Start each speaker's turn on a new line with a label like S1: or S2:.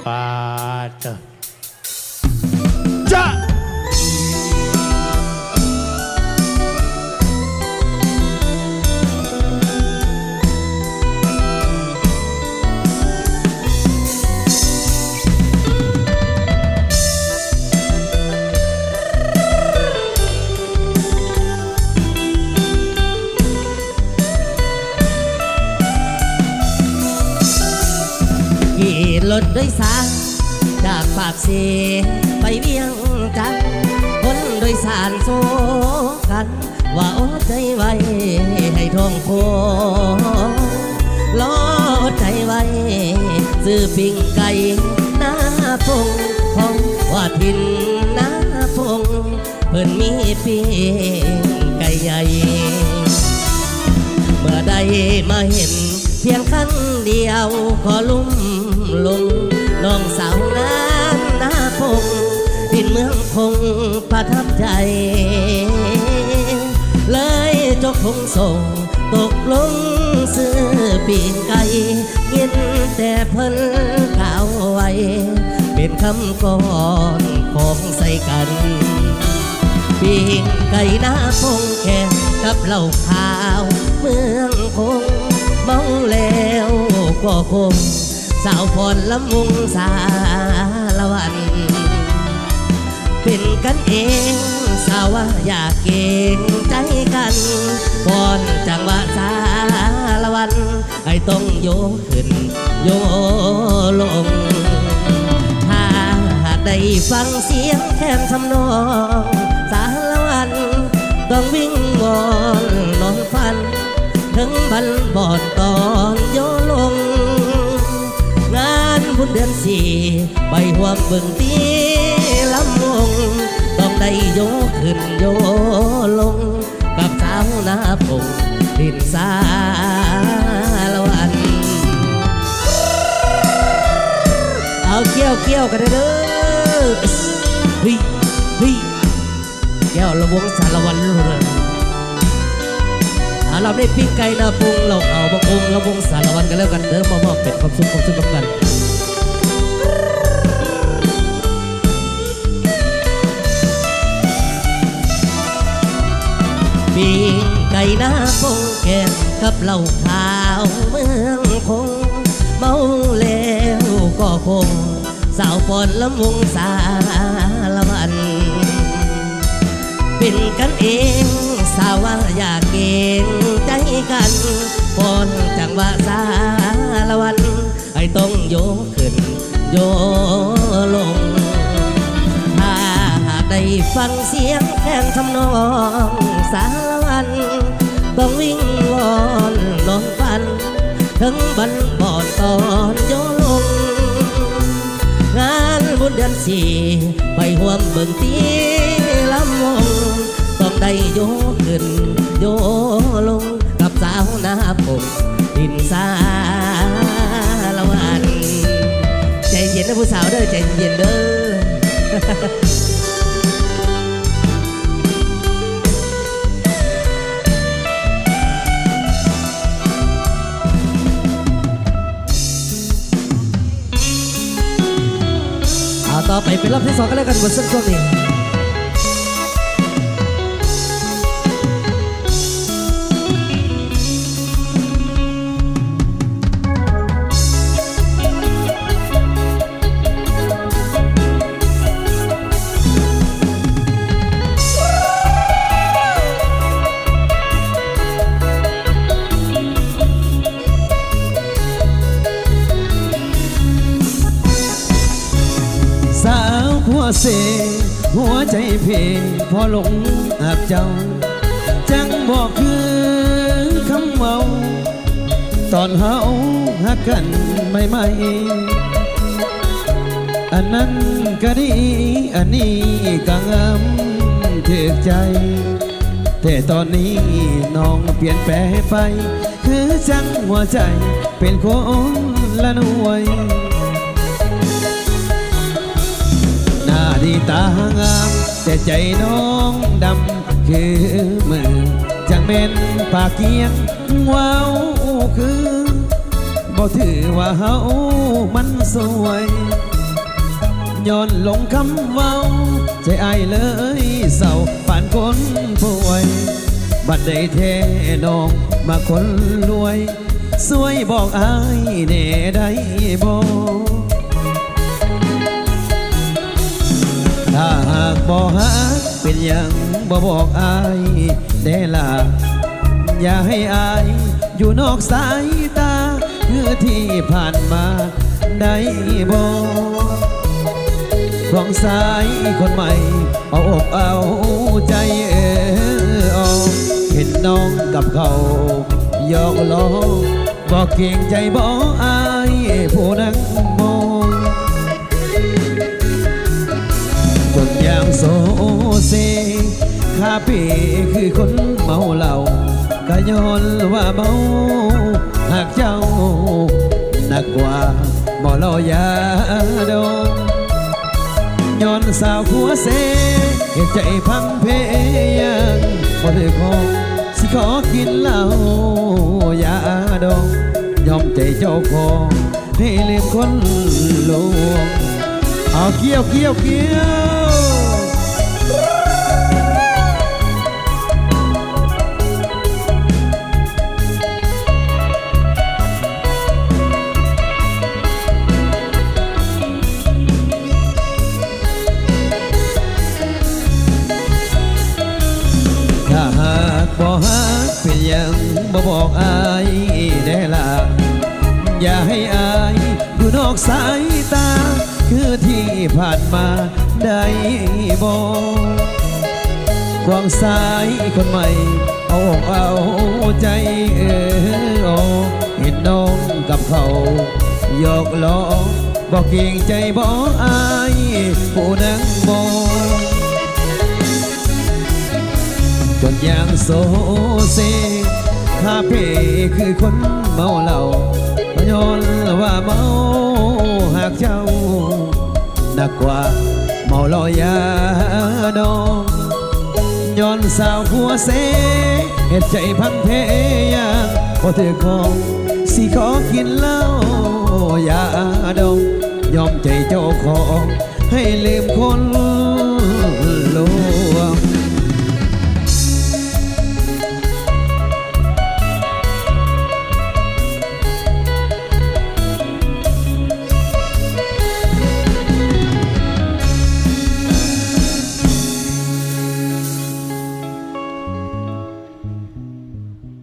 S1: ปาดจ้า
S2: รถโดยสารจากปากเสไปเวียงจันทน์คนโดยสารโซกันว่าอดใจไว้ให้ท้องโครอดใจไว้ซื้อปิ้งไก่หน้าพงพองว่าทินหน้าพงเพิ่นมีปิ้งไก่ใหญ่เมื่อใดมาเห็นเพียงครั้งเดียวขอลุ่มลงน้องสาวนั้นหน้าพงดินเมืองคงประทับใจเลยจกพงส่งตกลงซื้อปีนไก่ยินแต่เพิ่นกล่าวไว้เป็นคำก่อนของใส่กันปีนไก่หน้าพงแข่งกับเหล้าขาวเมืองคงเมาแล้วก็คงสาวพรลำวงสารวันเป็นกันเองสาวว่าอยากเก่งใจกันพรจังหวะสารวันให้ต้องโยขึ้นโยลงถ้าหากได้ฟังเสียงแค้นทำนองสารวันต้องวิ่งวอนนอนฝันถึงบันบอดตอนโยลงงานบุญเดือนสี่ไปห่วงเบิ่งตีลำวงต้องได้โยขึ้นโยลงกับสาวนาพงดินสารวันเอาเกี้ยวกันเด้อฮิแก้วละวงสารวันเลยเราได้ปิ้งไก่นาปรุงเราเอาบะองเราวงสารวันกันแล้วกันเด้อมอบเป็นความสุขกันปิ้งไก่นาปรุงแกงกับเหล้าขาวเมืองคงเมาแล้วก็คงสาวปอนลำวงสารวันเป็นกันเองสาวว่าอยากเก่งใจกันพรจังหวะสารวันให้ต้องโยขึ้นโยลงถ้าหากได้ฟังเสียงแค้นทำนองสารวันต้องวิ่งวอนนอนฝันถึงบันบอดตอนโยลงงานบุญเดือนสี่ไปห่วมเบิ่งตีลำวงต้องได้โยขึ้นโยลงกับสาวนาพงดินสารวันใจเย็นนะผู้สาวเด้อใจเย็นเด้อต่อไปเป็นรอบที่สองกันแล้วกันบทสั้นๆนี้เสหัวใจเพพอหลงหักเจ้าจังบอกคือคำเมาตอนเฮาหักกันใหม่ๆอันนั้นก็ดีอันนี้ก็งามถึกใจแต่ตอนนี้น้องเปลี่ยนแปลงไปคือจังหัวใจเป็นคนละหน่วยดีตางามแต่ใจน้องดำคือมือจังเป็นปากเกียงว้าวคือบ่ถือว่าเฮามันสวย
S1: ย้อนลงคำเว้าใจอายเลยเศร้าปานคนป่วยบัดได้เทน้องมาคนรวยสวยบอกอายแน่ได้บอก ถ้าหากบ่ฮักเป็นอย่างบ่บอกอายได้ล่ะอย่าให้อายอยู่นอกสายตาคือที่ผ่านมาได้บอกของสายคนใหม่เอาอกเอาใจออกเห็นน้องกับเขาหยอกล้อบอกเก่งใจบ่อายผู้นั่งมองจนอย่างโซเซคาเป้คือคนเมาเหล้าก็ย้อนว่าเมาหากเจ้าหนักกว่าเมาเหล้ายาดองย้อนสาวขัวเซเหตุใจพังเพยังบ่ได้ขอสิขอกินเหล้ายาดองยอมใจเจ้าของให้ลืมคนลวงเอาเกี่ยวถ้าหากบ่ฮักเป็นยังบ่บอกอายได้ล่ะอย่าให้อายอยู่นอกสายตาคือที่ผ่านมาได้บอกควางสายคนใหม่เอาอกเอาใจออกเห็นน้องกับเขาหยอกล้อบอกเก่งใจบอกอายผู้นั่งมองจนอย่างโซเซคาเฟ่คือคนเมาเหล้าย้อนว่าเมาหากเจ้าหนักกว่าเมาเหล้ายาดองย้อนสาวผัวเสเหตุใจพังเพยังพอเธอของสิขอกินเหล้ายาดองยอมใจเจ้าของให้ลืมคน